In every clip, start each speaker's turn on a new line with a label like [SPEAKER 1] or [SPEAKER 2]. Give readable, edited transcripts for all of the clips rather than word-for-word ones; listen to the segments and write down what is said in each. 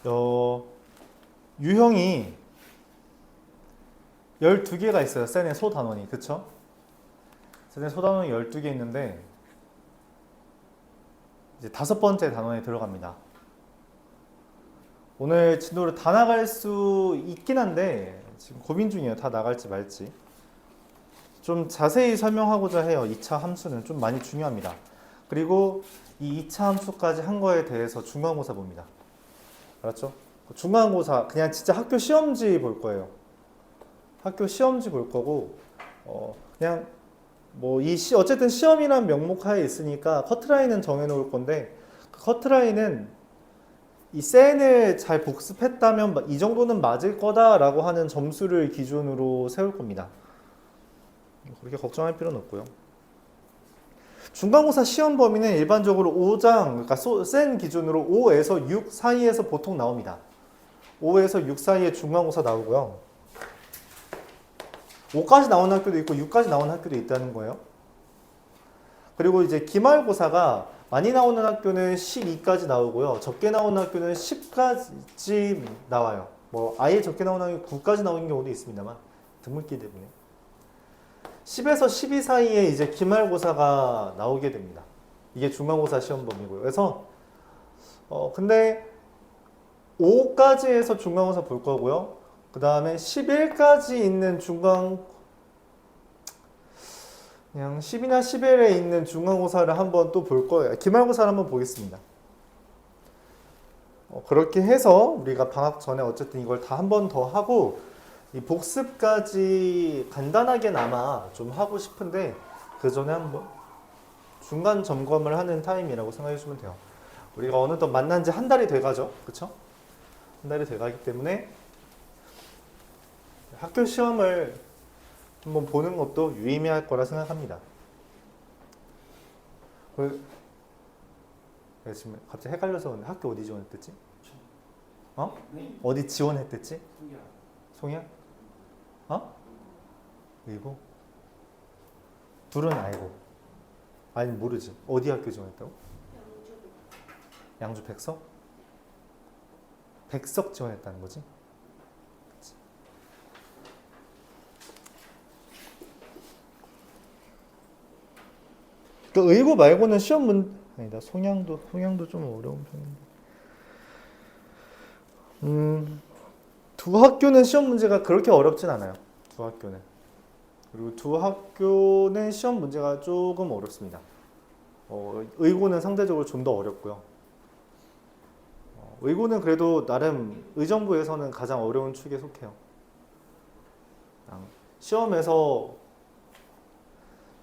[SPEAKER 1] 어, 유형이 12개가 있어요. 센의 소단원이. 그쵸? 센의 소단원이 12개 있는데 이제 5번째 단원에 들어갑니다. 오늘 진도를 다 나갈 수 있긴 한데 지금 고민 중이에요. 다 나갈지 말지. 좀 자세히 설명하고자 해요. 2차 함수는 좀 많이 중요합니다. 그리고 이 2차 함수까지 한 거에 대해서 중간고사 봅니다. 알았죠? 중간고사 그냥 진짜 학교 시험지 볼 거예요. 학교 시험지 볼 거고 그냥 뭐 어쨌든 시험이란 명목 하에 있으니까 커트라인은 정해놓을 건데 그 커트라인은 이 센을 잘 복습했다면 이 정도는 맞을 거다라고 하는 점수를 기준으로 세울 겁니다. 그렇게 걱정할 필요는 없고요. 중간고사 시험 범위는 일반적으로 5장, 그러니까 센 기준으로 5에서 6 사이에서 보통 나옵니다. 5에서 6 사이에 중간고사 나오고요. 5까지 나오는 학교도 있고 6까지 나오는 학교도 있다는 거예요. 그리고 이제 기말고사가 많이 나오는 학교는 12까지 나오고요. 적게 나오는 학교는 10까지 나와요. 뭐 아예 적게 나오는 학교 9까지 나오는 경우도 있습니다만 드물기 때문에 10에서 12 사이에 이제 기말고사가 나오게 됩니다. 이게 중간고사 시험 범위고요. 그래서 근데 5까지에서 중간고사 볼 거고요. 그 다음에 11까지 있는 그냥 10이나 11에 있는 중간고사를 한번 또 볼 거예요. 기말고사를 한번 보겠습니다. 그렇게 해서 우리가 방학 전에 어쨌든 이걸 다 한 번 더 하고 이 복습까지 간단하게나마 좀 하고 싶은데 그 전에 한번 중간 점검을 하는 타임이라고 생각해 주시면 돼요. 우리가 어느덧 만난 지 한 달이 돼가죠. 그쵸? 한 달이 돼가기 때문에 학교 시험을 한번 보는 것도 유의미할 거라 생각합니다. 지금 갑자기 헷갈려서 그런데 학교 어디 지원했댔지? 어디 지원했댔지? 송이야? 의고? 둘은 알고. 아니 모르지. 어디 학교 지원했다고? 양주 백석? 백석 지원했다는 거지? 그치. 그 의고 말고는 아니다. 송양도 좀 어려운 편인데. 두 학교는 시험 문제가 그렇게 어렵진 않아요. 두 학교는. 그리고 두 학교는 시험 문제가 조금 어렵습니다. 의고는 상대적으로 좀 더 어렵고요. 의고는 그래도 나름 의정부에서는 가장 어려운 축에 속해요. 시험에서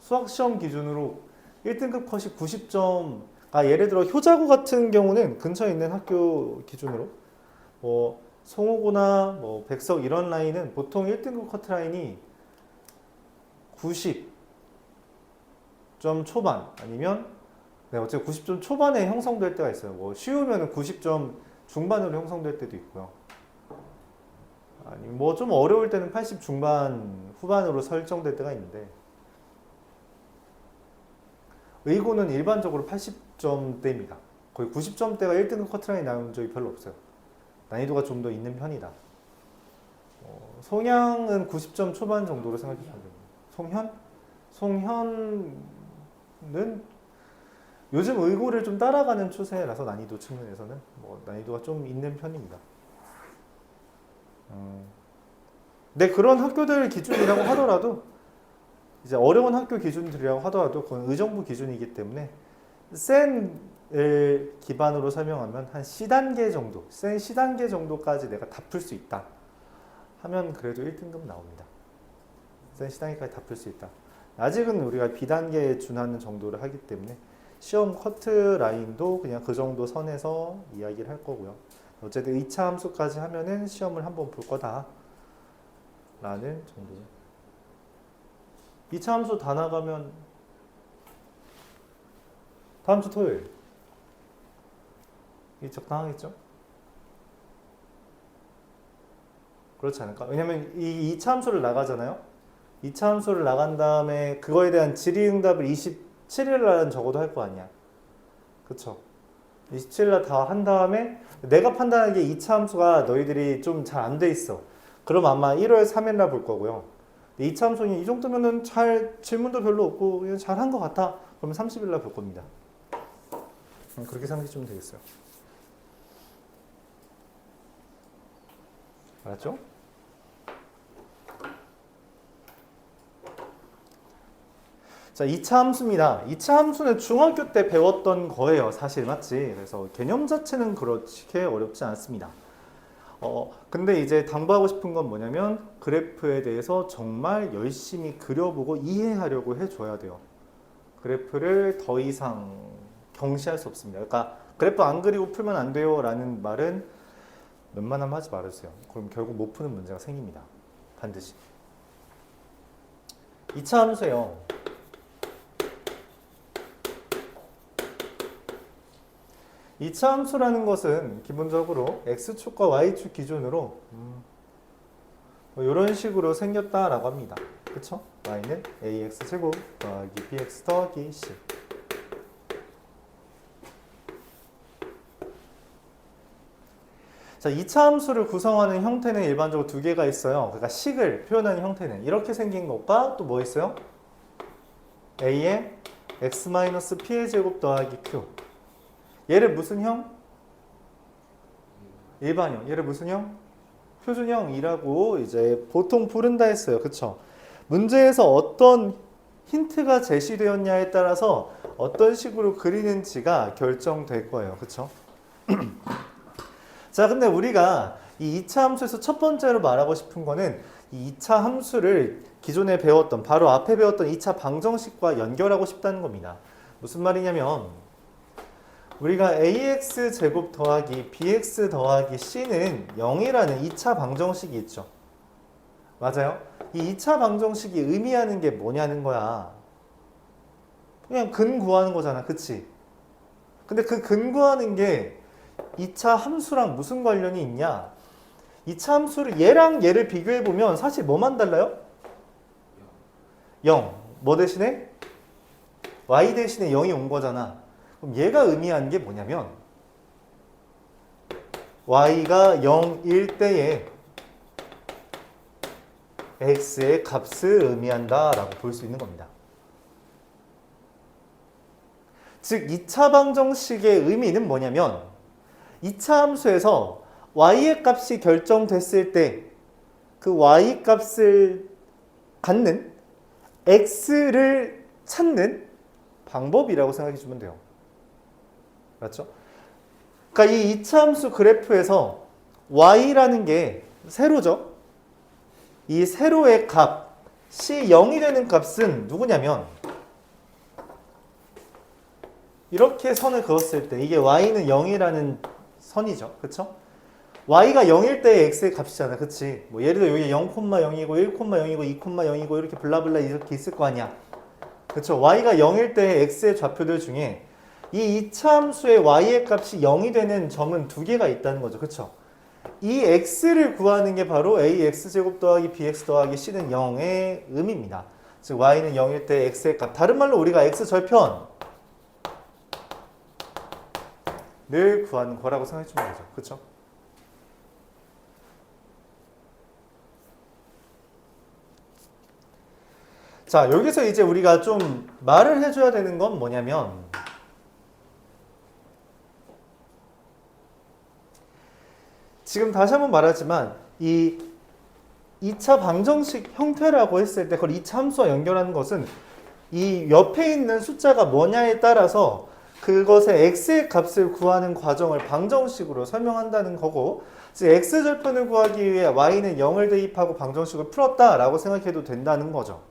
[SPEAKER 1] 수학 시험 기준으로 1등급 컷이 90점, 예를 들어 효자고 같은 경우는 근처에 있는 학교 기준으로 뭐 송호고나 뭐 백석 이런 라인은 보통 1등급 커트 라인이 90점 초반 아니면 어쨌든 90점 초반에 형성될 때가 있어요. 뭐 쉬우면 90점 중반으로 형성될 때도 있고요. 아니 뭐 좀 어려울 때는 80 중반 후반으로 설정될 때가 있는데 의고는 일반적으로 80점대입니다. 거의 90점대가 1등급 커트라인이 나온 적이 별로 없어요. 난이도가 좀 더 있는 편이다. 송양은 90점 초반 정도로 생각해 주시면 됩니다. 송현은 요즘 의고를 좀 따라가는 추세라서 난이도 측면에서는 난이도가 좀 있는 편입니다. 근데 그런 학교들 기준이라고 하더라도 이제 어려운 학교 기준들이라고 하더라도 그건 의정부 기준이기 때문에 센을 기반으로 설명하면 한 C단계 정도, 센 C단계 정도까지 내가 다 풀 수 있다 하면 그래도 1등급 나옵니다. 센 C단계까지 다 풀 수 있다. 아직은 우리가 B단계에 준하는 정도를 하기 때문에 시험 커트 라인도 그냥 그 정도 선에서 이야기를 할 거고요. 어쨌든 2차 함수까지 하면은 시험을 한번 볼 거다 라는 정도죠. 2차 함수 다 나가면 다음 주 토요일 이 적당하겠죠? 그렇지 않을까? 왜냐면 이 2차 함수를 나가잖아요. 2차 함수를 나간 다음에 그거에 대한 질의응답을 27일 날은 적어도 할 거 아니야. 그쵸? 27라 다 한 다음에 내가 판단하기에 2차 함수가 너희들이 좀 잘 안 돼 있어. 그럼 아마 1월 3일날 볼 거고요. 2차 함수는 이 정도면은 잘 질문도 별로 없고 그냥 잘한 것 같아. 그러면 30일날 볼 겁니다. 그렇게 생각해 주면 되겠어요. 알았죠? 자, 2차 함수입니다. 2차 함수는 중학교 때 배웠던 거예요. 사실 맞지? 그래서 개념 자체는 그렇게 어렵지 않습니다. 근데 이제 당부하고 싶은 건 뭐냐면 그래프에 대해서 정말 열심히 그려보고 이해하려고 해줘야 돼요. 그래프를 더 이상 경시할 수 없습니다. 그러니까 그래프 안 그리고 풀면 안 돼요 라는 말은 웬만하면 하지 말아주세요. 그럼 결국 못 푸는 문제가 생깁니다. 반드시. 2차 함수예요. 2차 함수라는 것은 기본적으로 x축과 y축 기준으로 이런 식으로 생겼다라고 합니다. 그쵸? y는 ax제곱 더하기 bx 더하기 c. 자, 2차 함수를 구성하는 형태는 일반적으로 두 개가 있어요. 그러니까 식을 표현하는 형태는 이렇게 생긴 것과 또 뭐 있어요? a의 x-p의 제곱 더하기 q. 얘를 무슨 형? 일반형. 얘를 무슨 형? 표준형이라고 이제 보통 부른다 했어요. 그쵸? 문제에서 어떤 힌트가 제시되었냐에 따라서 어떤 식으로 그리는지가 결정될 거예요. 그쵸? 자, 근데 우리가 이 2차 함수에서 첫 번째로 말하고 싶은 거는 이 2차 함수를 기존에 배웠던, 바로 앞에 배웠던 2차 방정식과 연결하고 싶다는 겁니다. 무슨 말이냐면 우리가 ax 제곱 더하기 bx 더하기 c는 0이라는 2차 방정식이 있죠. 맞아요? 이 2차 방정식이 의미하는 게 뭐냐는 거야. 그냥 근 구하는 거잖아. 그치? 근데 그 근 구하는 게 2차 함수랑 무슨 관련이 있냐? 2차 함수를 얘랑 얘를 비교해보면 사실 뭐만 달라요? 0. 뭐 대신에? y 대신에 0이 온 거잖아. 그럼 얘가 의미하는 게 뭐냐면 y가 0일 때에 x의 값을 의미한다 라고 볼 수 있는 겁니다. 즉 2차 방정식의 의미는 뭐냐면 2차 함수에서 y의 값이 결정됐을 때 그 y 값을 갖는 x를 찾는 방법이라고 생각해 주면 돼요. 맞죠? 그러니까 이 2차 함수 그래프에서 y라는 게 세로죠. 이 세로의 값이 0이 되는 값은 누구냐면 이렇게 선을 그었을 때 이게 y는 0이라는 선이죠. 그쵸? y가 0일 때의 x의 값이잖아. 그치? 뭐 예를 들어 여기 0,0이고 1,0이고 2,0이고 이렇게 블라블라 이렇게 있을 거 아니야. 그쵸? y가 0일 때의 x의 좌표들 중에 이 2차 함수의 y의 값이 0이 되는 점은 두 개가 있다는 거죠. 그쵸? 이 x를 구하는 게 바로 ax제곱 더하기 bx 더하기 c는 0의 의미입니다. 즉 y는 0일 때 x의 값. 다른 말로 우리가 x절편을 구하는 거라고 생각해 주면 되죠. 그쵸? 자, 여기서 이제 우리가 좀 말을 해줘야 되는 건 뭐냐면 지금 다시 한번 말하지만 이 2차 방정식 형태라고 했을 때 그걸 2차 함수와 연결하는 것은 이 옆에 있는 숫자가 뭐냐에 따라서 그것의 x의 값을 구하는 과정을 방정식으로 설명한다는 거고, 즉 x절편을 구하기 위해 y는 0을 대입하고 방정식을 풀었다라고 생각해도 된다는 거죠.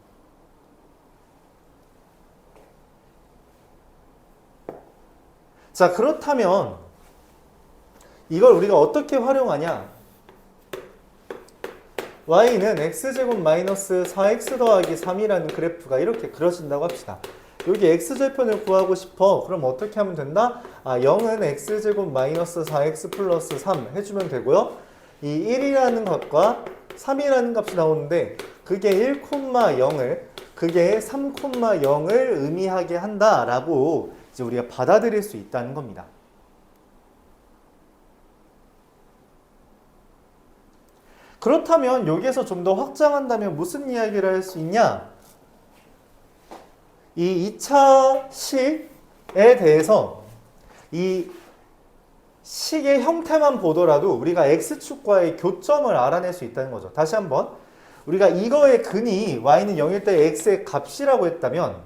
[SPEAKER 1] 자, 그렇다면 이걸 우리가 어떻게 활용하냐? y는 x제곱 마이너스 4x 더하기 3이라는 그래프가 이렇게 그려진다고 합시다. 여기 x절편을 구하고 싶어. 그럼 어떻게 하면 된다? 0은 x제곱 마이너스 4x 플러스 3 해주면 되고요. 이 1이라는 값과 3이라는 값이 나오는데 그게 1,0을 그게 3,0을 의미하게 한다라고 이제 우리가 받아들일 수 있다는 겁니다. 그렇다면 여기에서 좀 더 확장한다면 무슨 이야기를 할 수 있냐? 이 2차 식에 대해서 이 식의 형태만 보더라도 우리가 x축과의 교점을 알아낼 수 있다는 거죠. 다시 한번 우리가 이거의 근이 y는 0일 때 x의 값이라고 했다면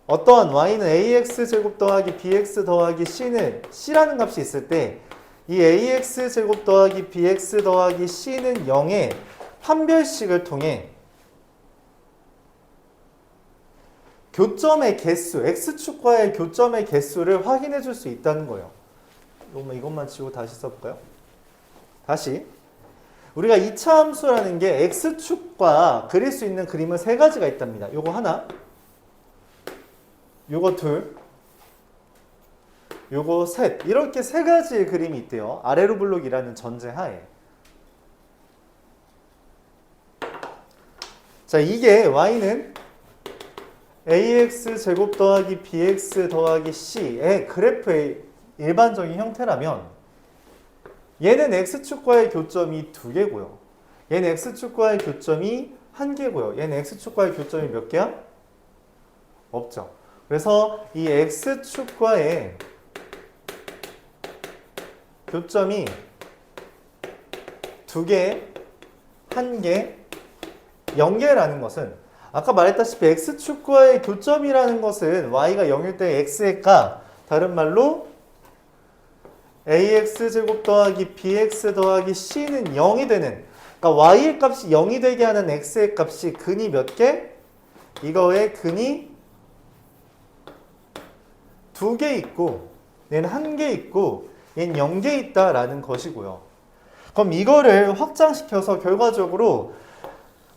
[SPEAKER 1] 어떠한 y는 ax제곱 더하기 bx 더하기 c는 c라는 값이 있을 때 이 ax제곱 더하기 bx 더하기 c는 0의 판별식을 통해 교점의 개수, x축과의 교점의 개수를 확인해 줄 수 있다는 거예요. 이것만 치고 다시 써볼까요? 다시 우리가 2차 함수라는 게 x축과 그릴 수 있는 그림은 세 가지가 있답니다. 요거 하나, 요거 둘, 요거 셋, 이렇게 세 가지의 그림이 있대요. 아래로 블록이라는 전제하에. 자, 이게 y는 ax 제곱 더하기 bx 더하기 c의 그래프의 일반적인 형태라면 얘는 x축과의 교점이 2개고요. 얘는 x축과의 교점이 1개고요. 얘는 x축과의 교점이 몇 개야? 없죠. 그래서 이 x축과의 교점이 2개, 1개, 0개라는 것은 아까 말했다시피 x축과의 교점이라는 것은 y가 0일 때 x의 값, 다른 말로 ax제곱 더하기 bx 더하기 c는 0이 되는, 그러니까 y의 값이 0이 되게 하는 x의 값이 근이 몇 개? 이거의 근이 2개 있고 얘는 1개 있고 얘는 0개 있다라는 것이고요. 그럼 이거를 확장시켜서 결과적으로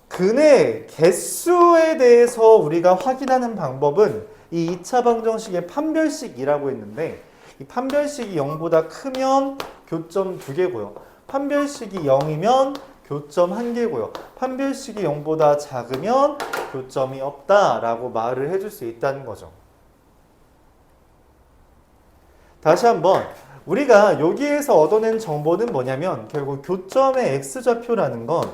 [SPEAKER 1] 근의 개수에 대해서 우리가 확인하는 방법은 이 2차 방정식의 판별식이라고 했는데 이 판별식이 0보다 크면 교점 2개고요. 판별식이 0이면 교점 1개고요. 판별식이 0보다 작으면 교점이 없다라고 말을 해줄 수 있다는 거죠. 다시 한번 우리가 여기에서 얻어낸 정보는 뭐냐면 결국 교점의 x좌표라는 건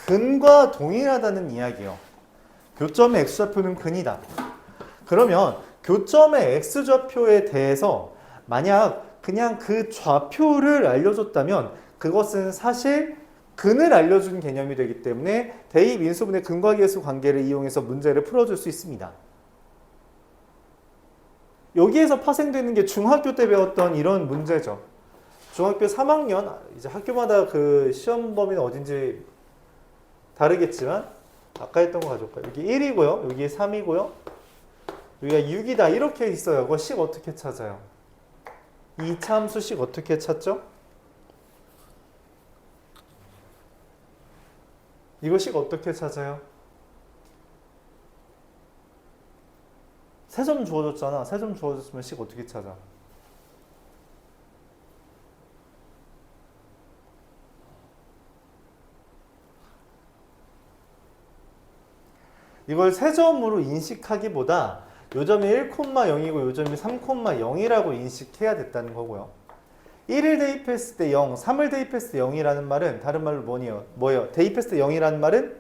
[SPEAKER 1] 근과 동일하다는 이야기예요. 교점의 x좌표는 근이다. 그러면 교점의 x좌표에 대해서 만약 그냥 그 좌표를 알려줬다면 그것은 사실 근을 알려준 개념이 되기 때문에 대입 인수분해 근과 계수 관계를 이용해서 문제를 풀어줄 수 있습니다. 여기에서 파생되는 게 중학교 때 배웠던 이런 문제죠. 중학교 3학년, 이제 학교마다 그 시험 범위는 어딘지 다르겠지만 아까 했던 거 가져올까요? 여기 1이고요. 여기 3이고요. 여기가 6이다. 이렇게 있어요. 그거 식 어떻게 찾아요? 2차 함수 식 어떻게 찾죠? 이거 식 어떻게 찾아요? 세 점 주어졌잖아. 세 점 주어졌으면 식 어떻게 찾아? 이걸 세 점으로 인식하기보다 요 점이 1,0이고 요 점이 3,0이라고 인식해야 됐다는 거고요. 1을 대입했을 때 0, 3을 대입했을 때 0이라는 말은 다른 말로 뭐예요? 대입했을 때 0이라는 말은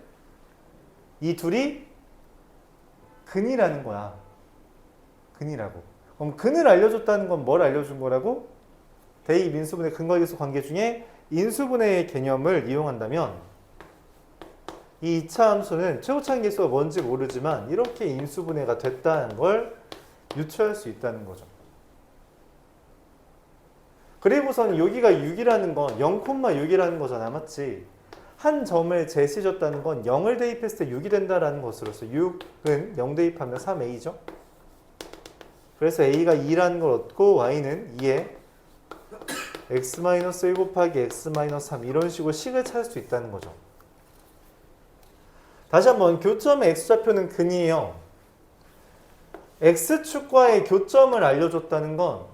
[SPEAKER 1] 이 둘이 근이라는 거야. 근이라고. 그럼 근을 알려줬다는 건 뭘 알려준 거라고? 대입 인수분해 근과 계수 관계 중에 인수분해의 개념을 이용한다면 이 2차 함수는 최고차항 계수가 뭔지 모르지만 이렇게 인수분해가 됐다는 걸 유추할 수 있다는 거죠. 그리고선 여기가 6이라는 건 0,6이라는 거잖아, 맞지? 한 점을 제시해줬다는 건 0을 대입했을 때 6이 된다라는 것으로서 6은 0 대입하면 3a죠. 그래서 a가 2라는 걸 얻고 y는 2에 x-1 곱하기 x-3 이런 식으로 식을 찾을 수 있다는 거죠. 다시 한번 교점의 x좌표는 근이에요. x축과의 교점을 알려줬다는 건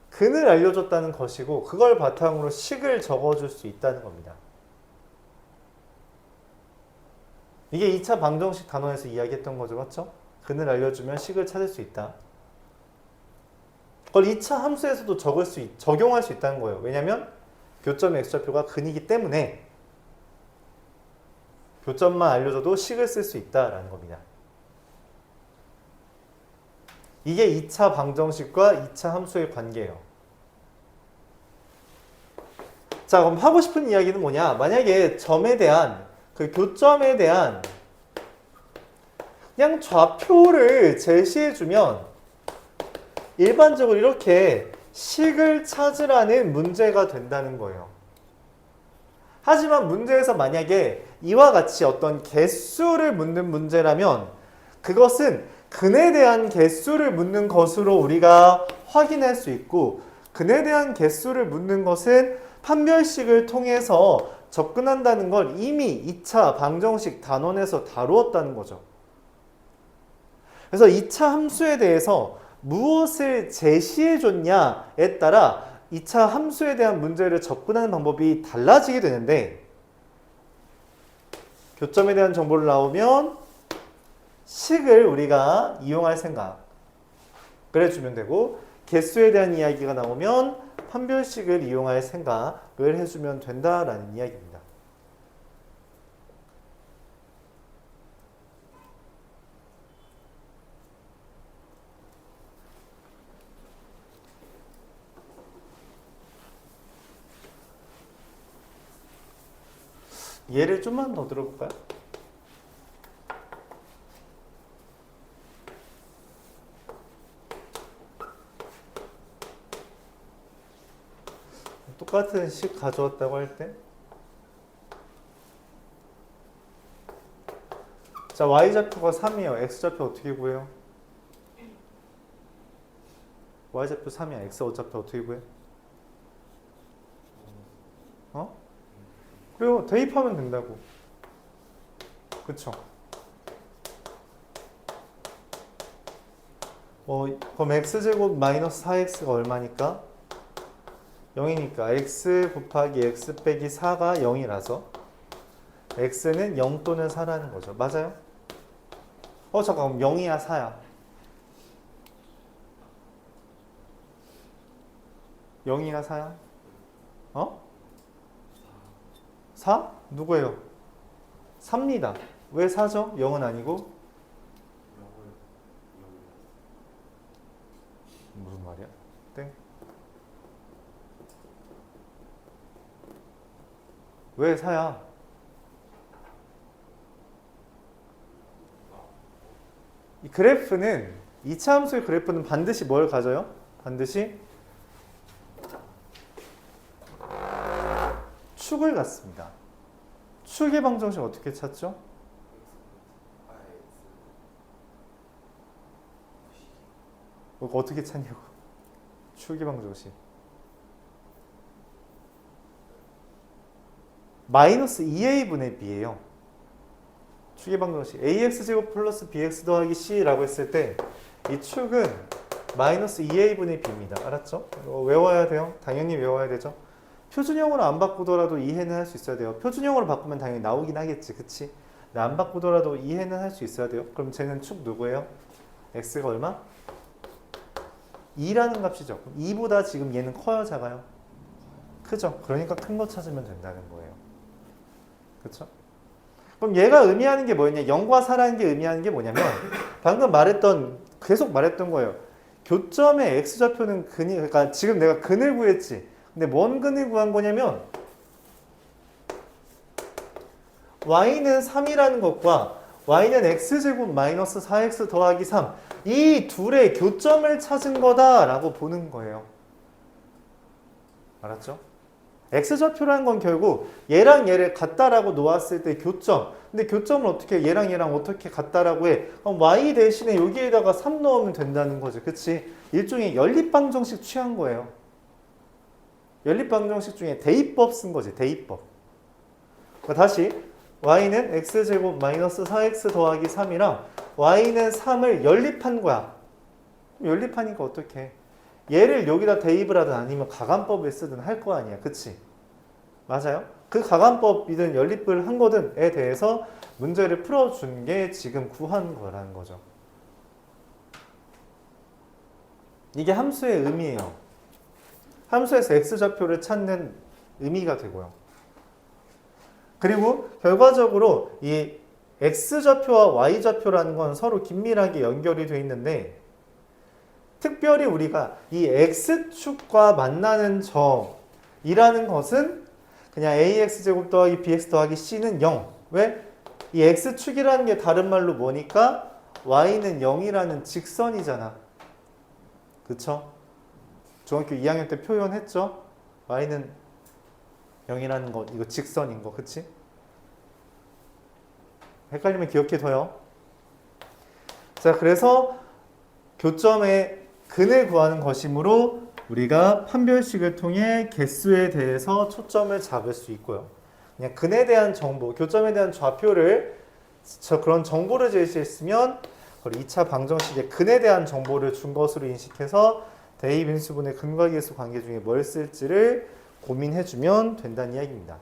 [SPEAKER 1] 근을 알려줬다는 것이고 그걸 바탕으로 식을 적어줄 수 있다는 겁니다. 이게 2차 방정식 단원에서 이야기했던 거죠. 맞죠? 근을 알려주면 식을 찾을 수 있다. 그걸 2차 함수에서도 적용할 수 있다는 거예요. 왜냐면 교점의 x좌표가 근이기 때문에 교점만 알려줘도 식을 쓸 수 있다라는 겁니다. 이게 2차 방정식과 2차 함수의 관계예요. 자, 그럼 하고 싶은 이야기는 뭐냐? 만약에 점에 대한 그 교점에 대한 그냥 좌표를 제시해주면 일반적으로 이렇게 식을 찾으라는 문제가 된다는 거예요. 하지만 문제에서 만약에 이와 같이 어떤 개수를 묻는 문제라면 그것은 근에 대한 개수를 묻는 것으로 우리가 확인할 수 있고, 근에 대한 개수를 묻는 것은 판별식을 통해서 접근한다는 걸 이미 2차 방정식 단원에서 다루었다는 거죠. 그래서 2차 함수에 대해서 무엇을 제시해 줬냐에 따라 2차 함수에 대한 문제를 접근하는 방법이 달라지게 되는데, 교점에 대한 정보를 나오면 식을 우리가 이용할 생각을 해주면 되고, 개수에 대한 이야기가 나오면 판별식을 이용할 생각을 해주면 된다라는 이야기입니다. 예를 좀만 더 들어볼까요? 똑같은 식 가져왔다고 할 때, 자, y좌표가 3이에요. x좌표 어떻게 구해요? y좌표 3이야. x좌표 어떻게 구해? 어? 그리고 대입하면 된다고. 그쵸? 그럼 x제곱 마이너스 4x가 얼마니까? 0이니까 x 곱하기 x 빼기 4가 0이라서 x는 0 또는 4라는 거죠. 맞아요? 잠깐, 그럼 0이야 4야? 0이야 4야? 4? 누구예요? 3입니다. 왜 4죠? 0은 아니고? 무슨 말이야? 땡. 왜 4야? 이 그래프는 2차 함수의 그래프는 반드시 뭘 가져요? 반드시 축을 갖습니다. 축의 방정식 어떻게 찾죠? 어떻게 찾냐고. 축의 방정식. 마이너스 2a분의 b예요. 축의 방정식. ax제곱 플러스 bx 더하기 c라고 했을 때 이 축은 마이너스 2a분의 b입니다. 알았죠? 외워야 돼요. 당연히 외워야 되죠. 표준형으로 안 바꾸더라도 이해는 할 수 있어야 돼요. 표준형으로 바꾸면 당연히 나오긴 하겠지. 그치? 근데 안 바꾸더라도 이해는 할 수 있어야 돼요. 그럼 쟤는 축 누구예요? x가 얼마? 2라는 값이죠. 2보다 지금 얘는 커요? 작아요? 크죠? 그러니까 큰 거 찾으면 된다는 거예요. 그쵸? 그럼 얘가 의미하는 게 뭐였냐? 0과 4라는 게 의미하는 게 뭐냐면 방금 계속 말했던 거예요. 교점의 x좌표는 근이, 그러니까 지금 내가 근을 구했지. 근데 뭔 근을 구한 거냐면 y는 3이라는 것과 y는 x제곱 마이너스 4x 더하기 3, 이 둘의 교점을 찾은 거다라고 보는 거예요. 알았죠? x좌표라는 건 결국 얘랑 얘를 같다라고 놓았을 때 교점. 근데 교점을 어떻게 얘랑 얘랑 어떻게 같다라고 해? 그럼 y 대신에 여기에다가 3 넣으면 된다는 거죠. 그치? 일종의 연립방정식 취한 거예요. 연립방정식 중에 대입법 쓴 거지. 대입법. 다시 y는 x제곱 마이너스 4x 더하기 3이랑 y는 3을 연립한 거야. 연립하니까 어떻게? 얘를 여기다 대입을 하든 아니면 가간법을 쓰든 할 거 아니야. 그치? 맞아요? 그 가간법이든 연립을 한 거든에 대해서 문제를 풀어준 게 지금 구한 거라는 거죠. 이게 함수의 의미예요. 함수에서 x좌표를 찾는 의미가 되고요. 그리고 결과적으로 이 x좌표와 y좌표라는 건 서로 긴밀하게 연결이 되어 있는데 특별히 우리가 이 x축과 만나는 점이라는 것은 그냥 ax제곱 더하기 bx 더하기 c는 0. 왜? 이 x축이라는 게 다른 말로 뭐니까 y는 0이라는 직선이잖아. 그쵸? 중학교 2학년 때 표현했죠? y는 0이라는 거, 이거 직선인 거, 그치? 헷갈리면 기억해둬요. 자, 그래서 교점의 근을 구하는 것이므로 우리가 판별식을 통해 개수에 대해서 초점을 잡을 수 있고요. 그냥 근에 대한 정보, 교점에 대한 좌표를 그런 정보를 제시했으면 2차 방정식의 근에 대한 정보를 준 것으로 인식해서 대입인수분해 근과 계수 관계 중에 뭘 쓸지를 고민해주면 된다는 이야기입니다.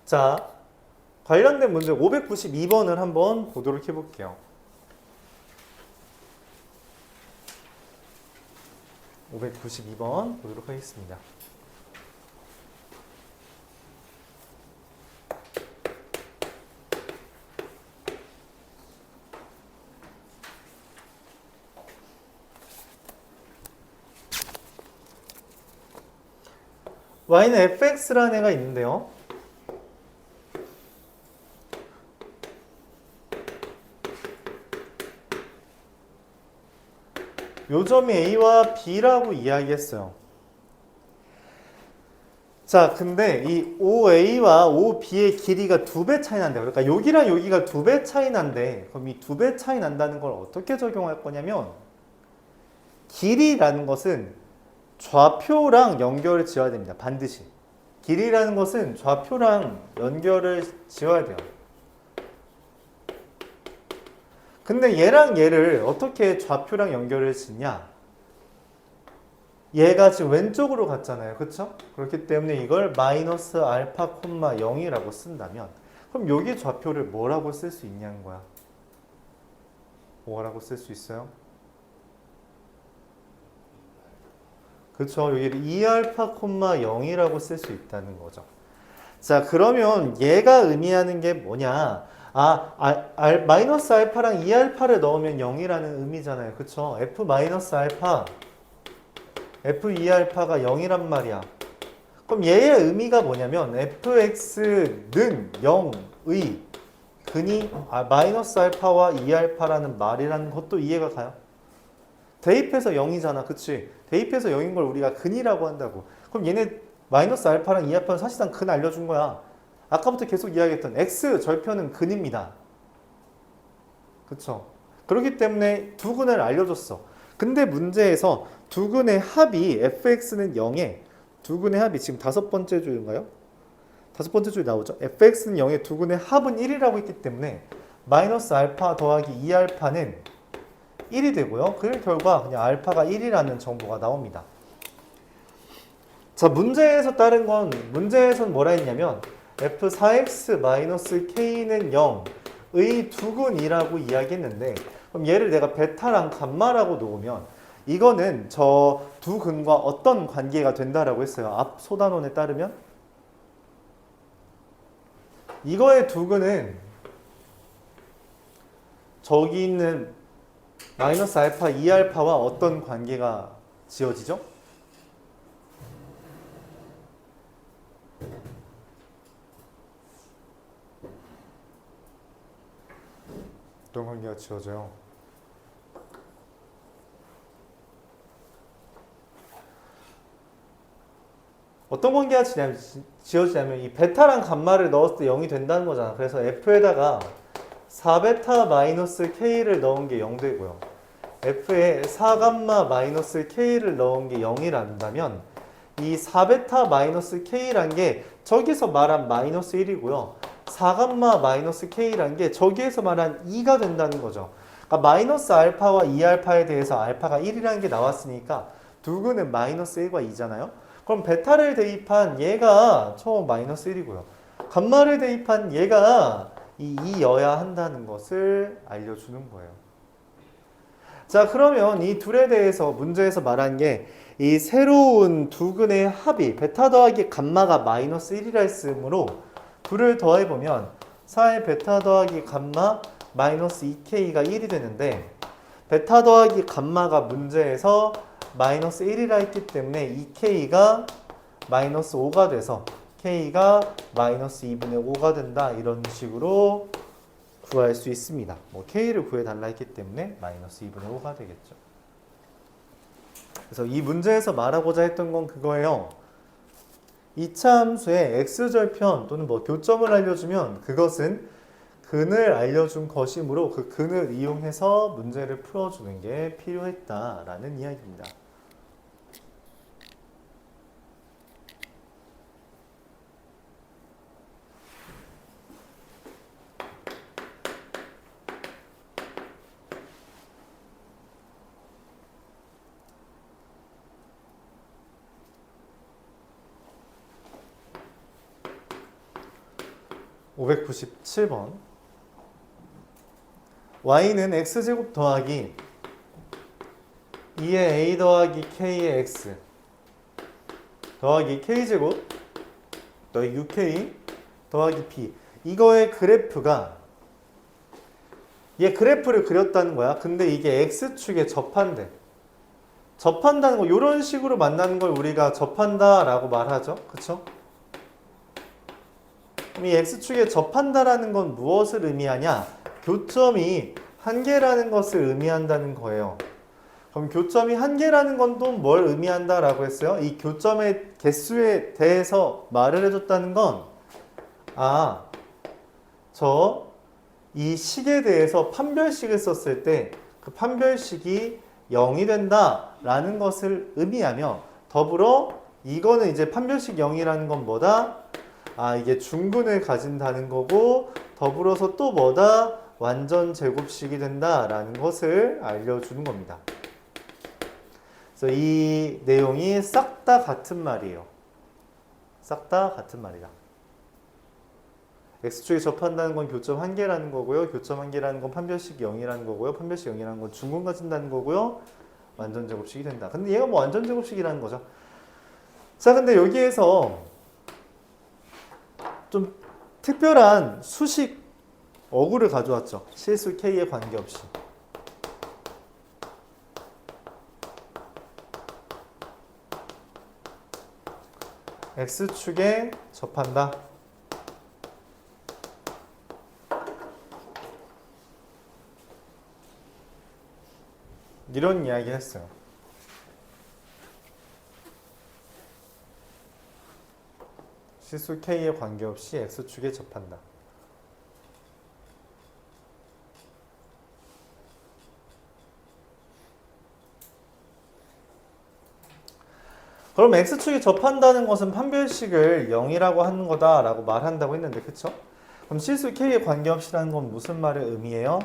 [SPEAKER 1] 자, 관련된 문제 592번을 한번 보도록 해볼게요. 592번 보도록 하겠습니다. y는 fx라는 애가 있는데요. 요 점이 a와 b라고 이야기했어요. 자, 근데 이 OA와 OB의 길이가 2배 차이 난대요. 그러니까 여기랑 여기가 2배 차이 난대. 그럼 이 2배 차이 난다는 걸 어떻게 적용할 거냐면 길이라는 것은 좌표랑 연결을 지어야 됩니다. 반드시. 길이라는 것은 좌표랑 연결을 지어야 돼요. 근데 얘랑 얘를 어떻게 좌표랑 연결을 짓냐? 얘가 지금 왼쪽으로 갔잖아요. 그쵸? 그렇기 때문에 이걸 마이너스 알파 콤마 0이라고 쓴다면 그럼 여기 좌표를 뭐라고 쓸 수 있냐는 거야. 뭐라고 쓸 수 있어요? 그쵸? 여기를 2알파 콤마 0이라고 쓸 수 있다는 거죠. 자, 그러면 얘가 의미하는 게 뭐냐? 마이너스 알파랑 2알파를 넣으면 0이라는 의미잖아요. 그쵸? f 마이너스 알파 f2알파가 0이란 말이야. 그럼 얘의 의미가 뭐냐면 fx는 0의 근이 마이너스 알파와 2알파라는 말이라는 것도 이해가 가요. 대입해서 0이잖아. 그치? 대입해서 0인 걸 우리가 근이라고 한다고. 그럼 얘네 마이너스 알파랑 2알파는 사실상 근 알려준 거야. 아까부터 계속 이야기했던 x 절편은 근입니다. 그쵸? 그렇기 때문에 두 근을 알려줬어. 근데 문제에서 두 근의 합이 fx는 0에 두 근의 합이 지금 5번째 줄인가요? 5번째 줄 나오죠? fx는 0에 두 근의 합은 1이라고 했기 때문에 마이너스 알파 더하기 2알파는 1이 되고요. 그 결과 그냥 알파가 1이라는 정보가 나옵니다. 자, 문제에서 따른 건 문제에서는 뭐라 했냐면 f4x-k는 0의 두근이라고 이야기했는데 그럼 얘를 내가 베타랑 감마라고 놓으면 이거는 저 두 근과 어떤 관계가 된다라고 했어요. 앞 소단원에 따르면 이거의 두 근은 저기 있는 마이너스 알파 2알파와 어떤 관계가 지어지죠? 어떤 관계가 지어져요? 어떤 관계가 지어지냐면 이 베타랑 감마를 넣었을 때 0이 된다는 거잖아. 그래서 f에다가 4베타 마이너스 k를 넣은 게 0 되고요. f에 4감마 마이너스 k를 넣은 게 0이란다면 이 4베타 마이너스 k란 게 저기서 말한 마이너스 1이고요. 4감마 마이너스 k란 게 저기에서 말한 2가 된다는 거죠. 그러니까 마이너스 알파와 2알파에 대해서 알파가 1이라는 게 나왔으니까 두 근은 마이너스 1과 2잖아요. 그럼 베타를 대입한 얘가 처음 마이너스 1이고요. 감마를 대입한 얘가 이여야 한다는 것을 알려주는 거예요. 자, 그러면 이 둘에 대해서 문제에서 말한 게 이 새로운 두 근의 합이 베타 더하기 감마가 마이너스 1이라 했으므로 둘을 더해보면 4의 베타 더하기 감마 마이너스 2k가 1이 되는데 베타 더하기 감마가 문제에서 마이너스 1이라 했기 때문에 2k가 마이너스 5가 돼서 k가 마이너스 2분의 5가 된다. 이런 식으로 구할 수 있습니다. 뭐 k를 구해달라 했기 때문에 마이너스 2분의 5가 되겠죠. 그래서 이 문제에서 말하고자 했던 건 그거예요. 2차 함수의 x절편 또는 뭐 교점을 알려주면 그것은 근을 알려준 것이므로 그 근을 이용해서 문제를 풀어주는 게 필요했다라는 이야기입니다. (597번) y는 x제곱 더하기 2의 a 더하기 k의 x 더하기 k제곱 더하기 6k 더하기 b 이거의 그래프가 얘 그래프를 그렸다는 거야. 근데 이게 x축에 접한대. 접한다는 거 이런 식으로 만나는 걸 우리가 접한다라고 말하죠. 그쵸? 그럼 이 x축에 접한다라는 건 무엇을 의미하냐? 교점이 한 개라는 것을 의미한다는 거예요. 그럼 교점이 한 개라는 건 또 뭘 의미한다라고 했어요? 이 교점의 개수에 대해서 말을 해줬다는 건 이 식에 대해서 판별식을 썼을 때 그 판별식이 0이 된다라는 것을 의미하며 더불어 이거는 이제 판별식 0이라는 건 뭐다? 이게 중근을 가진다는 거고 더불어서 또 뭐다? 완전 제곱식이 된다라는 것을 알려주는 겁니다. 그래서 이 내용이 싹 다 같은 말이에요. 싹 다 같은 말이다. x축에 접한다는 건 교점 한 개라는 거고요. 교점 한 개라는 건 판별식 0이라는 거고요. 판별식 0이라는 건 중근 가진다는 거고요. 완전 제곱식이 된다. 근데 얘가 뭐 완전 제곱식이라는 거죠. 자, 근데 여기에서 좀 특별한 수식 어구를 가져왔죠. 실수 k에 관계없이. x축에 접한다. 이런 이야기 했어요. 실수 k에 관계없이 x축에 접한다. 그럼 x축에 접한다는 것은 판별식을 0이라고 하는 거다라고 말한다고 했는데 그쵸? 그럼 실수 k에 관계없이라는 건 무슨 말을 의미해요?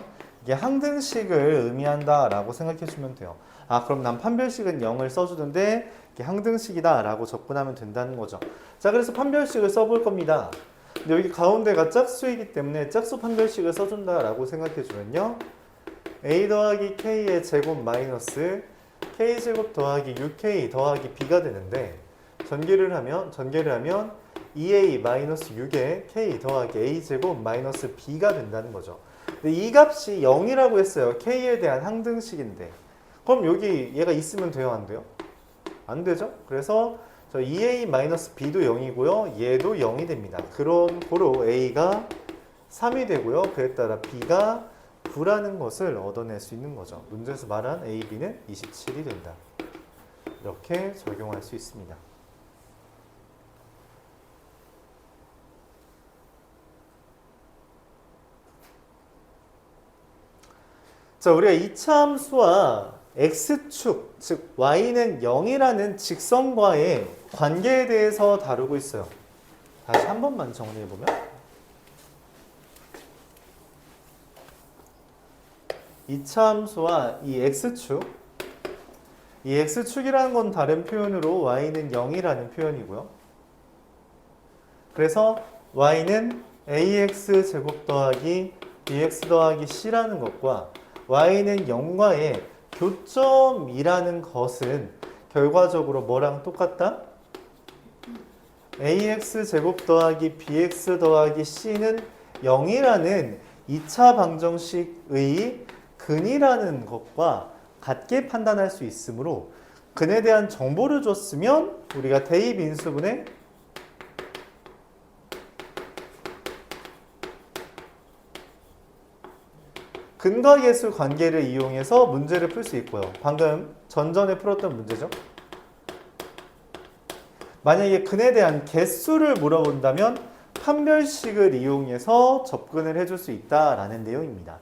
[SPEAKER 1] 이게 항등식을 의미한다라고 생각해주면 돼요. 그럼 난 판별식은 0을 써주는데 이게 항등식이다라고 접근하면 된다는 거죠. 자, 그래서 판별식을 써볼 겁니다. 근데 여기 가운데가 짝수이기 때문에 짝수 판별식을 써준다라고 생각해주면요. a 더하기 k의 제곱 마이너스 k제곱 더하기 6k 더하기 b가 되는데 전개를 하면 2a 마이너스 6의 k 더하기 a제곱 마이너스 b가 된다는 거죠. 근데 이 값이 0이라고 했어요. k에 대한 항등식인데 그럼 여기 얘가 있으면 돼요? 안 돼요? 안 되죠? 그래서 저 2a 마이너스 b도 0이고요. 얘도 0이 됩니다. 그런 고로 a가 3이 되고요. 그에 따라 b가 9라는 것을 얻어낼 수 있는 거죠. 문제에서 말한 a, b는 27이 된다. 이렇게 적용할 수 있습니다. 자, 우리가 2차 함수와 x축, 즉 y는 0이라는 직선과의 관계에 대해서 다루고 있어요. 다시 한 번만 정리해보면 이 차 함수와 이 x축, 이 x축이라는 건 다른 표현으로 y는 0이라는 표현이고요. 그래서 y는 ax 제곱 더하기 bx 더하기 c라는 것과 y는 0과의 교점이라는 것은 결과적으로 뭐랑 똑같다? ax 제곱 더하기 bx 더하기 c는 0이라는 2차 방정식의 근이라는 것과 같게 판단할 수 있으므로 근에 대한 정보를 줬으면 우리가 대입 인수분해 근과 계수 관계를 이용해서 문제를 풀 수 있고요. 방금 전전에 풀었던 문제죠. 만약에 근에 대한 개수를 물어본다면 판별식을 이용해서 접근을 해줄 수 있다라는 내용입니다.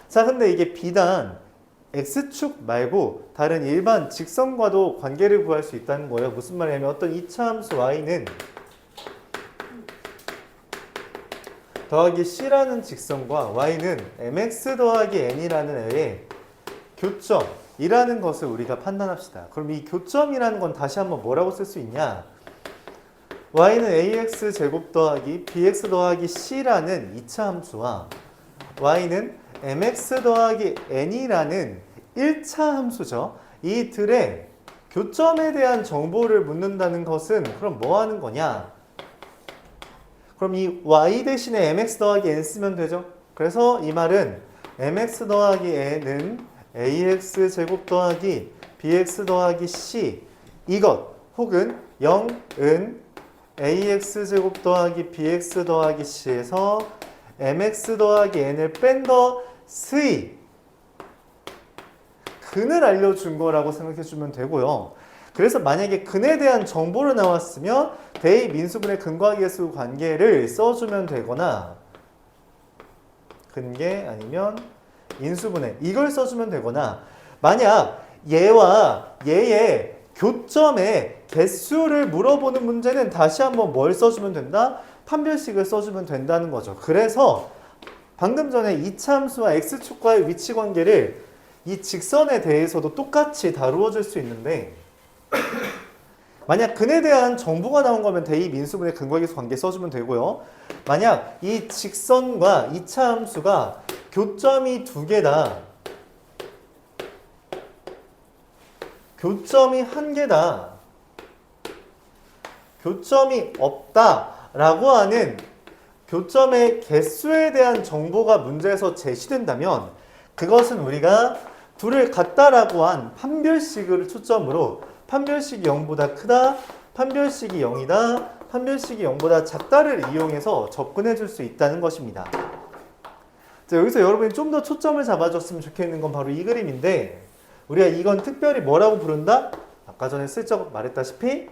[SPEAKER 1] 자, 근데 이게 비단 x축 말고 다른 일반 직선과도 관계를 구할 수 있다는 거예요. 무슨 말이냐면 어떤 2차 함수 y는 더하기 c라는 직선과 y는 mx 더하기 n이라는 애의 교점이라는 것을 우리가 판단합시다. 그럼 이 교점이라는 건 다시 한번 뭐라고 쓸 수 있냐? y는 ax 제곱 더하기 bx 더하기 c라는 2차 함수와 y는 mx 더하기 n이라는 1차 함수죠. 이 둘의 교점에 대한 정보를 묻는다는 것은 그럼 뭐 하는 거냐? 그럼 이 y 대신에 mx 더하기 n 쓰면 되죠. 그래서 이 말은 mx 더하기 n은 ax 제곱 더하기 bx 더하기 c 이것 혹은 0은 ax 제곱 더하기 bx 더하기 c에서 mx 더하기 n을 뺀 것의 근을 알려준 거라고 생각해 주면 되고요. 그래서 만약에 근에 대한 정보로 나왔으면 대입 인수분해 근과 계수 관계를 써주면 되거나 근계 아니면 인수분해 이걸 써주면 되거나 만약 얘와 얘의 교점의 개수를 물어보는 문제는 다시 한번 뭘 써주면 된다? 판별식을 써주면 된다는 거죠. 그래서 방금 전에 이차함수와 x축과의 위치 관계를 이 직선에 대해서도 똑같이 다루어 줄 수 있는데 만약 근에 대한 정보가 나온 거면 대입 인수분해 근과계수 관계 써주면 되고요. 만약 이 직선과 2차 함수가 교점이 두 개다. 교점이 한 개다. 교점이 없다. 라고 하는 교점의 개수에 대한 정보가 문제에서 제시된다면 그것은 우리가 둘을 같다라고 한 판별식을 초점으로 판별식이 0보다 크다, 판별식이 0이다, 판별식이 0보다 작다를 이용해서 접근해 줄 수 있다는 것입니다. 자, 여기서 여러분이 좀 더 초점을 잡아줬으면 좋겠는 건 바로 이 그림인데 우리가 이건 특별히 뭐라고 부른다? 아까 전에 슬쩍 말했다시피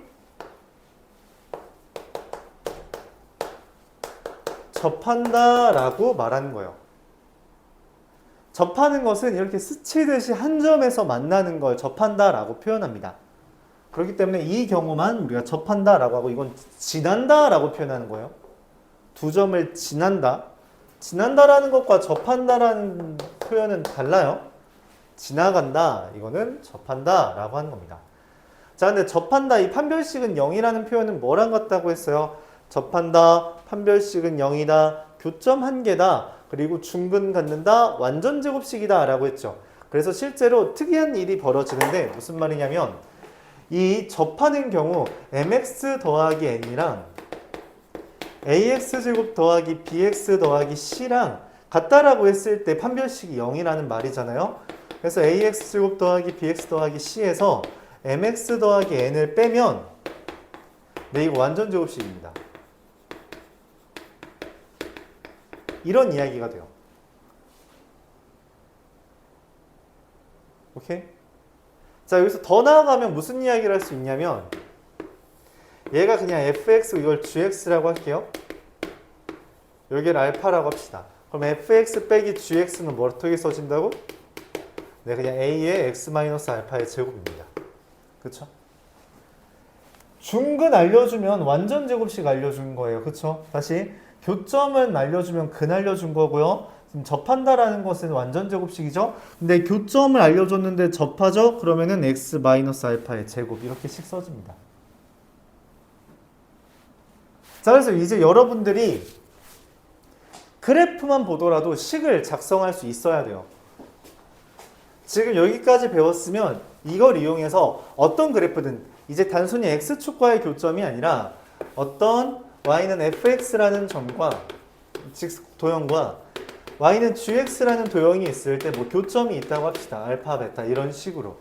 [SPEAKER 1] 접한다 라고 말하는 거예요. 접하는 것은 이렇게 스치듯이 한 점에서 만나는 걸 접한다 라고 표현합니다. 그렇기 때문에 이 경우만 우리가 접한다 라고 하고 이건 지난다 라고 표현하는 거예요. 두 점을 지난다. 지난다라는 것과 접한다라는 표현은 달라요. 지나간다. 이거는 접한다 라고 하는 겁니다. 자, 근데 접한다 이 판별식은 0이라는 표현은 뭐랑 같다고 했어요? 접한다, 판별식은 0이다, 교점 한 개다, 그리고 중근 갖는다, 완전 제곱식이다 라고 했죠. 그래서 실제로 특이한 일이 벌어지는데 무슨 말이냐면 이 접하는 경우 mx 더하기 n이랑 ax 제곱 더하기 bx 더하기 c랑 같다라고 했을 때 판별식이 0이라는 말이잖아요. 그래서 ax 제곱 더하기 bx 더하기 c에서 mx 더하기 n을 빼면 네, 이거 완전 제곱식입니다. 이런 이야기가 돼요. 오케이? 자, 여기서 더 나아가면 무슨 이야기를 할 수 있냐면 얘가 그냥 fx 이걸 gx라고 할게요. 여기를 알파라고 합시다. 그럼 fx 빼기 gx는 뭐 어떻게 써진다고? 네, 그냥 a의 x-알파의 제곱입니다. 그쵸? 중근 알려주면 완전 제곱식 알려준 거예요. 그쵸? 다시 교점은 알려주면 근 알려준 거고요. 지금 접한다라는 것은 완전 제곱식이죠. 근데 교점을 알려줬는데 접하죠? 그러면은 x-알파의 제곱 이렇게씩 써집니다. 자, 그래서 이제 여러분들이 그래프만 보더라도 식을 작성할 수 있어야 돼요. 지금 여기까지 배웠으면 이걸 이용해서 어떤 그래프든 이제 단순히 x축과의 교점이 아니라 어떤 y는 fx라는 점과 즉 도형과 y는 gx라는 도형이 있을 때 뭐 교점이 있다고 합시다. 알파, 베타 이런 식으로.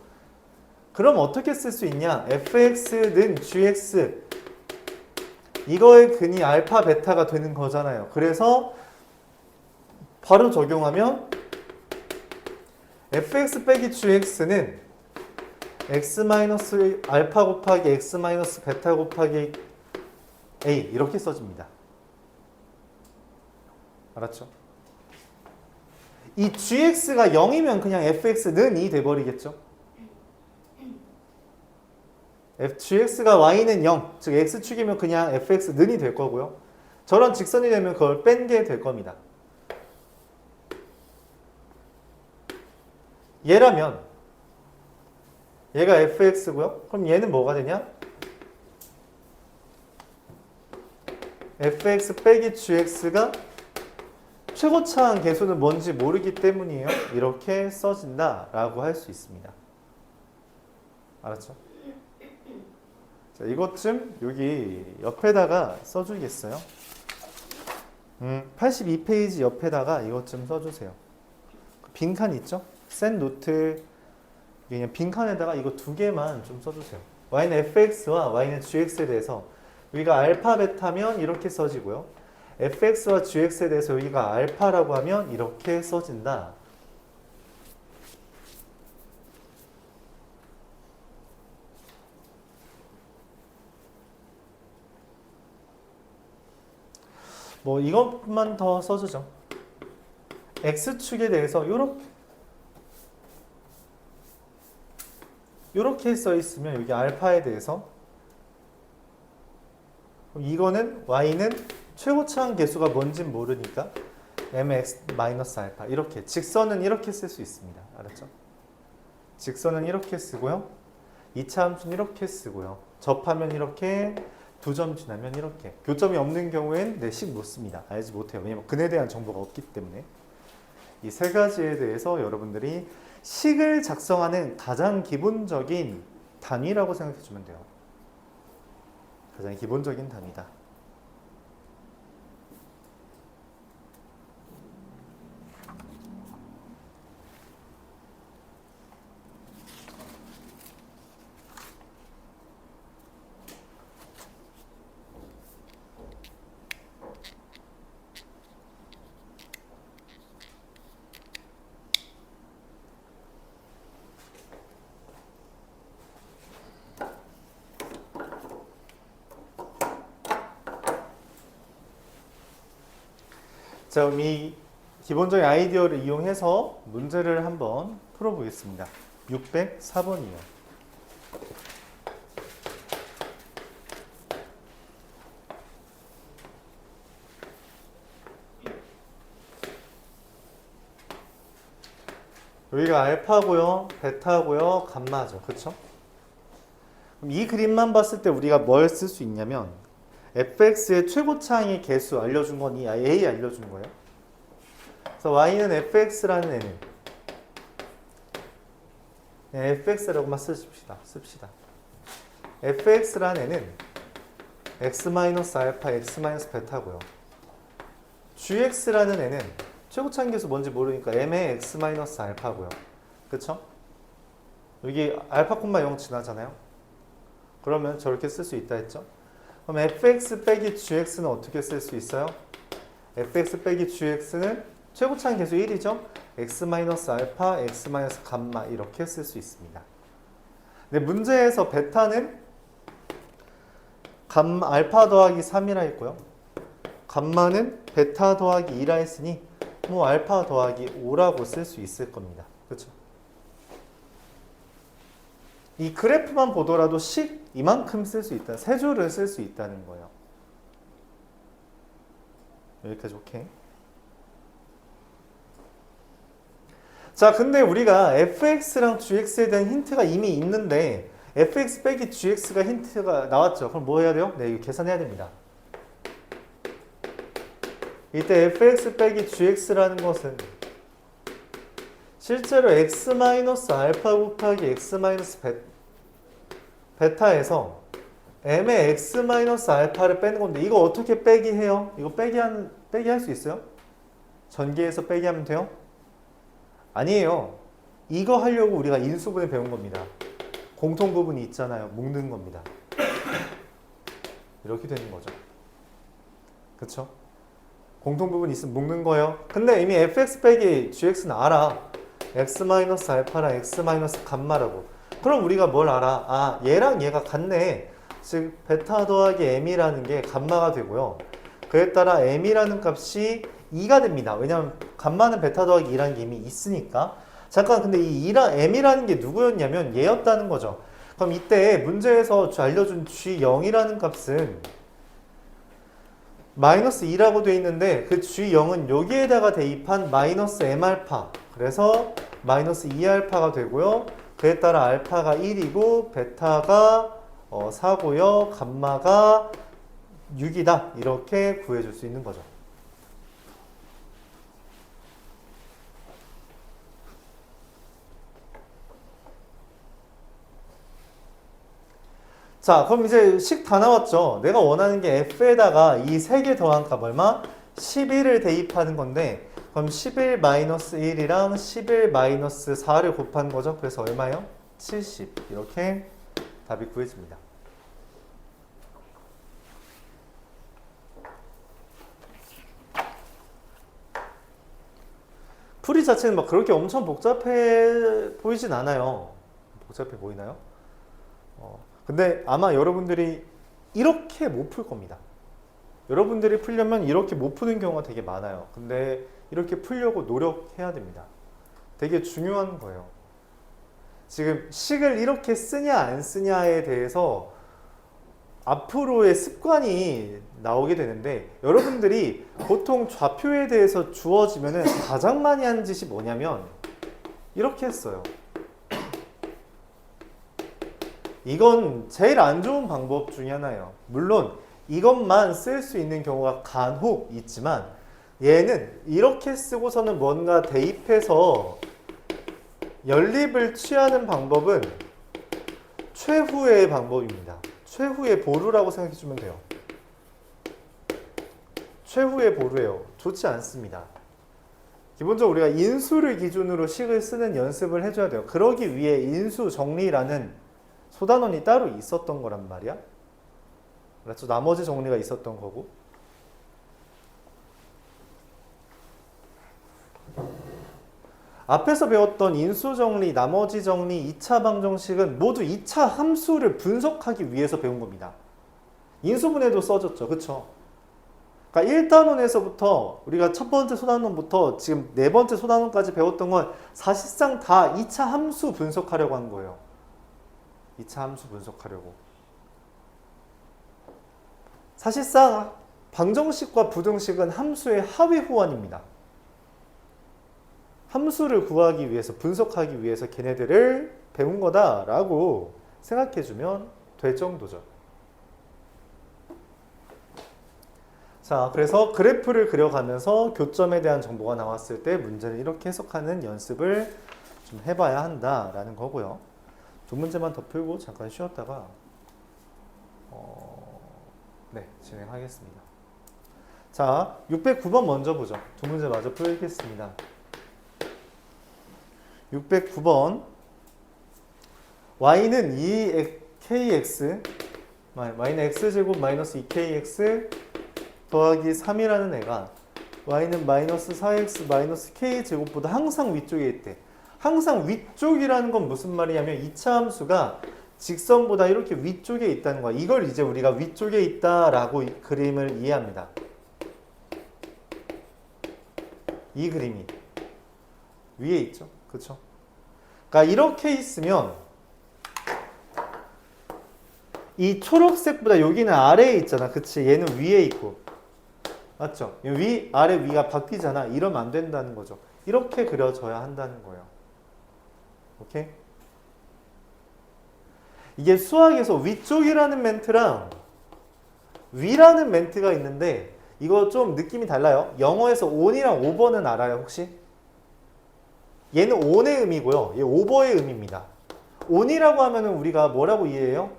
[SPEAKER 1] 그럼 어떻게 쓸 수 있냐? fx는 gx 이거의 근이 알파, 베타가 되는 거잖아요. 그래서 바로 적용하면 fx 빼기 gx는 x 마이너스 알파 곱하기 x 마이너스 베타 곱하기 a 이렇게 써집니다. 알았죠? 이 gx가 0이면 그냥 fx는 2 돼버리겠죠? gx가 y는 0, 즉 x축이면 그냥 fx는 2 될 거고요. 저런 직선이 되면 그걸 뺀 게 될 겁니다. 얘라면 얘가 fx고요. 그럼 얘는 뭐가 되냐? fx 빼기 gx가 최고차항 계수는 뭔지 모르기 때문이에요. 이렇게 써진다라고 할 수 있습니다. 알았죠? 자, 이것 좀 여기 옆에다가 써주겠어요? 82페이지 옆에다가 이것 좀 써주세요. 빈칸 있죠? 센 노트 그냥 빈칸에다가 이거 두 개만 좀 써주세요. y는 fx와 y는 gx에 대해서 여기가 알파 베타면 이렇게 써지고요. fx와 gx에 대해서 여기가 알파라고 하면 이렇게 써진다. 뭐 이것만 더 써주죠. x축에 대해서 요렇게 써 있으면 여기 알파에 대해서 이거는 y는 최고차항 계수가 뭔진 모르니까 mx-알파 이렇게 직선은 이렇게 쓸 수 있습니다. 알았죠? 직선은 이렇게 쓰고요. 2차 함수는 이렇게 쓰고요. 접하면 이렇게 두 점 지나면 이렇게 교점이 없는 경우엔 식 못 씁니다. 알지 못해요. 왜냐면 근에 대한 정보가 없기 때문에 이 세 가지에 대해서 여러분들이 식을 작성하는 가장 기본적인 단위라고 생각해 주면 돼요. 가장 기본적인 단위다. 자, 그럼 이 기본적인 아이디어를 이용해서 문제를 한번 풀어보겠습니다. 604번이요. 여기가 알파고요, 베타고요, 감마죠. 그쵸? 그럼 이 그림만 봤을 때 우리가 뭘 쓸 수 있냐면 fx의 최고차항의 개수 알려준 건 이 a 알려준 거예요. 그래서 y는 fx라는 애는 fx라고만 씁시다. fx라는 애는 x-알파, x-베타고요. gx라는 애는 최고차항 개수 뭔지 모르니까 m의 x-알파고요. 그쵸? 여기 알파, 0 지나잖아요. 그러면 저렇게 쓸 수 있다 했죠? 그럼 fx 빼기 gx는 어떻게 쓸 수 있어요? fx 빼기 gx는 최고차항 계수 1이죠? x-알파, x-감마 이렇게 쓸 수 있습니다. 근데 문제에서 베타는 알파 더하기 3이라 했고요. 감마는 베타 더하기 2라 했으니 뭐 알파 더하기 5라고 쓸 수 있을 겁니다. 그렇죠? 이 그래프만 보더라도 식 이만큼 쓸 수 있다. 세 줄을 쓸 수 있다는 거예요. 여기까지 오케이. 자, 근데 우리가 fx랑 gx에 대한 힌트가 이미 있는데 fx 빼기 gx가 힌트가 나왔죠. 그럼 뭐 해야 돼요? 네, 이거 계산해야 됩니다. 이때 fx 빼기 gx라는 것은 실제로 x 마이너스 알파 곱하기 x 마이너스 베타에서 m의 x 마이너스 알파를 빼는 건데 이거 어떻게 빼기 해요? 이거 빼기 할 수 있어요? 전개해서 빼기 하면 돼요? 아니에요. 이거 하려고 우리가 인수분해 배운 겁니다. 공통 부분이 있잖아요. 묶는 겁니다. 이렇게 되는 거죠. 그쵸? 공통 부분이 있으면 묶는 거예요. 근데 이미 fx 빼기 gx는 알아. x 마이너스 알파랑 x 마이너스 감마라고. 그럼 우리가 뭘 알아? 아, 얘랑 얘가 같네. 즉 베타 더하기 m이라는 게 감마가 되고요. 그에 따라 m이라는 값이 2가 됩니다. 왜냐하면 감마는 베타 더하기 2라는 게 이미 있으니까. 잠깐, 근데 이 m이라는 게 누구였냐면 얘였다는 거죠. 그럼 이때 문제에서 알려준 g0이라는 값은 마이너스 2라고 돼 있는데 그 g0은 여기에다가 대입한 마이너스 m알파. 그래서 마이너스 2알파가 되고요. 그에 따라 알파가 1이고 베타가 4고요. 감마가 6이다. 이렇게 구해줄 수 있는 거죠. 자, 그럼 이제 식 다 나왔죠. 내가 원하는 게 f에다가 이 3개 더한 값 얼마? 11을 대입하는 건데 그럼 11-1이랑 11-4를 곱한 거죠. 그래서 얼마예요? 70. 이렇게 답이 구해집니다. 풀이 자체는 막 그렇게 엄청 복잡해 보이진 않아요. 복잡해 보이나요? 근데 아마 여러분들이 이렇게 못 풀 겁니다. 여러분들이 풀려면 이렇게 못 푸는 경우가 되게 많아요. 근데 이렇게 풀려고 노력해야 됩니다. 되게 중요한 거예요. 지금 식을 이렇게 쓰냐 안 쓰냐에 대해서 앞으로의 습관이 나오게 되는데 여러분들이 보통 좌표에 대해서 주어지면은 가장 많이 하는 짓이 뭐냐면 이렇게 했어요. 이건 제일 안 좋은 방법 중에 하나예요. 물론 이것만 쓸 수 있는 경우가 간혹 있지만 얘는 이렇게 쓰고서는 뭔가 대입해서 연립을 취하는 방법은 최후의 방법입니다. 최후의 보루라고 생각해 주면 돼요. 최후의 보루예요. 좋지 않습니다. 기본적으로 우리가 인수를 기준으로 식을 쓰는 연습을 해줘야 돼요. 그러기 위해 인수 정리라는 소단원이 따로 있었던 거란 말이야. 그렇죠? 나머지 정리가 있었던 거고. 앞에서 배웠던 인수정리, 나머지 정리, 2차 방정식은 모두 2차 함수를 분석하기 위해서 배운 겁니다. 인수분해도 써줬죠. 그쵸? 그러니까 1단원에서부터 우리가 첫 번째 소단원부터 지금 네 번째 소단원까지 배웠던 건 사실상 다 2차 함수 분석하려고 한 거예요. 2차 함수 분석하려고. 사실상 방정식과 부등식은 함수의 하위 호환입니다. 함수를 구하기 위해서, 분석하기 위해서 걔네들을 배운 거다라고 생각해주면 될 정도죠. 자, 그래서 그래프를 그려가면서 교점에 대한 정보가 나왔을 때 문제를 이렇게 해석하는 연습을 좀 해봐야 한다라는 거고요. 두 문제만 더 풀고 잠깐 쉬었다가 네, 진행하겠습니다. 자, 609번 먼저 보죠. 두 문제 마저 풀겠습니다. 609번 y는 2kx y는 x제곱 마이너스 2kx 더하기 3이라는 애가 y는 마이너스 4x 마이너스 k제곱보다 항상 위쪽에 있대. 항상 위쪽이라는 건 무슨 말이냐면 2차 함수가 직선보다 이렇게 위쪽에 있다는 거야. 이걸 이제 우리가 위쪽에 있다라고 그림을 이해합니다. 이 그림이 위에 있죠. 그쵸? 그러니까 이렇게 있으면 이 초록색보다 여기는 아래에 있잖아. 그치? 얘는 위에 있고. 맞죠? 위, 아래, 위가 바뀌잖아. 이러면 안 된다는 거죠. 이렇게 그려져야 한다는 거예요. 오케이? 이게 수학에서 위쪽이라는 멘트랑 위라는 멘트가 있는데 이거 좀 느낌이 달라요. 영어에서 on이랑 over는 알아요, 혹시? 얘는 on의 의미고요. 얘 over의 의미입니다. on이라고 하면은 우리가 뭐라고 이해해요?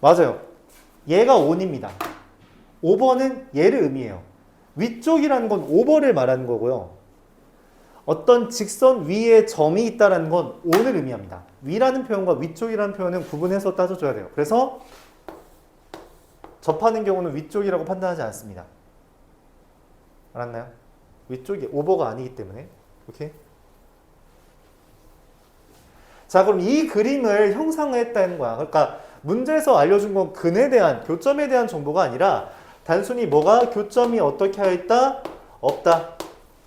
[SPEAKER 1] 맞아요. 얘가 on입니다. over는 얘를 의미해요. 위쪽이라는 건 over를 말하는 거고요. 어떤 직선 위에 점이 있다는 건 on을 의미합니다. 위라는 표현과 위쪽이라는 표현은 구분해서 따져줘야 돼요. 그래서 접하는 경우는 위쪽이라고 판단하지 않습니다. 알았나요? 위쪽이 over가 아니기 때문에. 오케이? 자, 그럼 이 그림을 형상화했다는 거야. 그러니까 문제에서 알려준 건 근에 대한, 교점에 대한 정보가 아니라 단순히 뭐가 교점이 어떻게 하여 있다? 없다.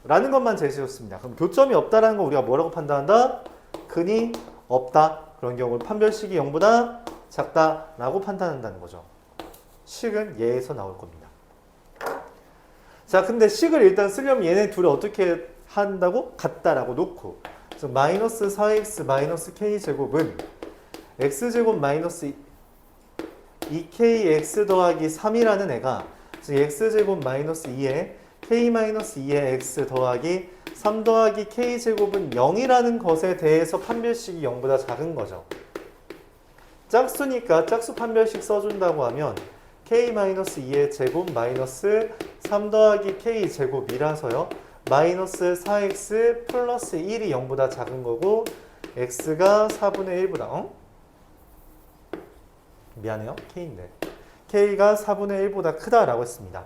[SPEAKER 1] 라는 것만 제시했습니다. 그럼 교점이 없다라는 거 우리가 뭐라고 판단한다? 근이 없다. 그런 경우는 판별식이 0보다 작다라고 판단한다는 거죠. 식은 얘에서 나올 겁니다. 자, 근데 식을 일단 쓰려면 얘네 둘이 어떻게 한다고? 같다라고 놓고, 그래서 마이너스 4x 마이너스 k제곱은 x제곱 마이너스 2kx 더하기 3이라는 애가, 즉 x제곱 마이너스 2에 k 마이너스 2의 x 더하기 3 더하기 k제곱은 0이라는 것에 대해서 판별식이 0보다 작은 거죠. 짝수니까 짝수 판별식 써준다고 하면 k-2의 제곱 마이너스 3 더하기 k제곱이라서요. 마이너스 4x 플러스 1이 0보다 작은 거고 x가 4분의 1보다 미안해요. k인데 k가 4분의 1보다 크다라고 했습니다.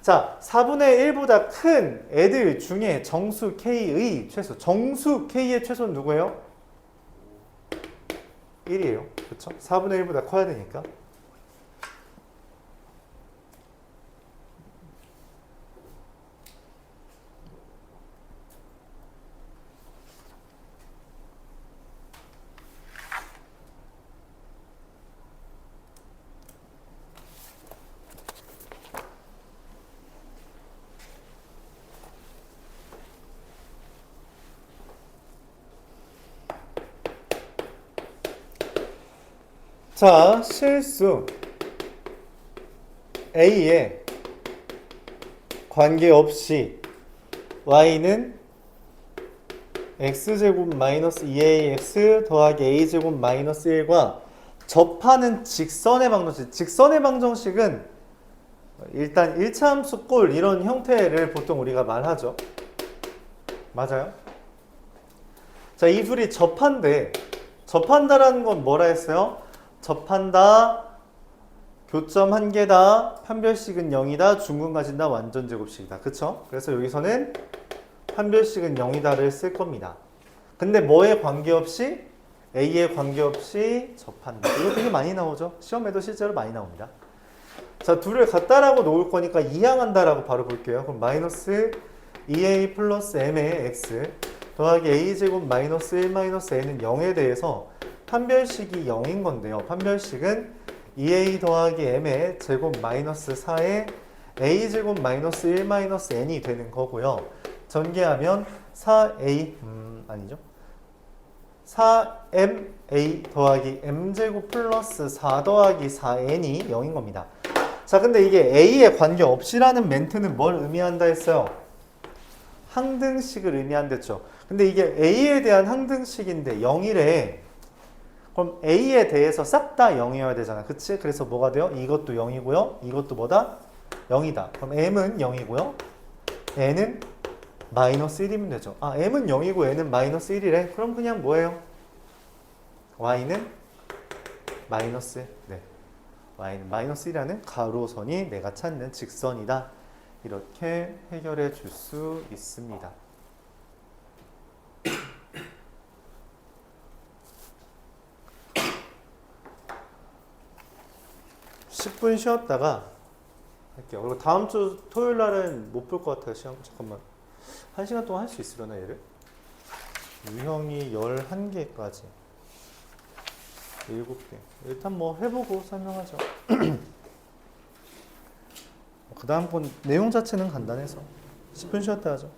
[SPEAKER 1] 자, 4분의 1보다 큰 애들 중에 정수 k의 최소, 정수 k의 최소는 누구예요? 1이에요. 그렇죠? 4분의 1보다 커야 되니까. 자, 실수 A에 관계없이 y는 x제곱 마이너스 2ax 더하기 a제곱 마이너스 1과 접하는 직선의 방정식. 직선의 방정식은 일단 1차 함수 꼴 이런 형태를 보통 우리가 말하죠. 맞아요? 자, 이 둘이 접한데, 접한다라는 건 뭐라 했어요? 접한다, 교점 한 개다, 판별식은 0이다, 중근 가진다, 완전 제곱식이다. 그쵸? 그래서 여기서는 판별식은 0이다를 쓸 겁니다. 근데 뭐에 관계없이? A에 관계없이 접한다. 이거 되게 많이 나오죠? 시험에도 실제로 많이 나옵니다. 자, 둘을 같다라고 놓을 거니까 이항한다라고 바로 볼게요. 그럼 마이너스 2a 플러스 m의 x 더하기 a제곱 마이너스 1 마이너스 n은 0에 대해서 판별식이 0인 건데요. 판별식은 2a 더하기 m의 제곱 마이너스 4의 a제곱 마이너스 1 마이너스 n이 되는 거고요. 전개하면 4a 아니죠. 4ma 더하기 m제곱 플러스 4 더하기 4n이 0인 겁니다. 자, 근데 이게 a에 관계없이라는 멘트는 뭘 의미한다 했어요? 항등식을 의미한댔죠. 근데 이게 a에 대한 항등식인데 0이래. 그럼 a에 대해서 싹 다 0이어야 되잖아. 그치? 그래서 뭐가 돼요? 이것도 0이고요. 이것도 뭐다? 0이다. 그럼 m은 0이고요. n은 마이너스 1이면 되죠. 아, m은 0이고 n은 마이너스 1이래. 그럼 그냥 뭐예요? y는 마이너스, 네. y는 마이너스 1이라는 가로선이 내가 찾는 직선이다. 이렇게 해결해 줄 수 있습니다. 10분 쉬었다가 할게요. 그리고 다음 주 토요일 날은 못 볼 것 같아요. 시험 잠깐만. 1시간 동안 할 수 있으려나 얘를? 유형이 11개까지 7개. 일단 뭐 해보고 설명하죠. 그 다음 건 내용 자체는 간단해서 10분 쉬었다 하죠.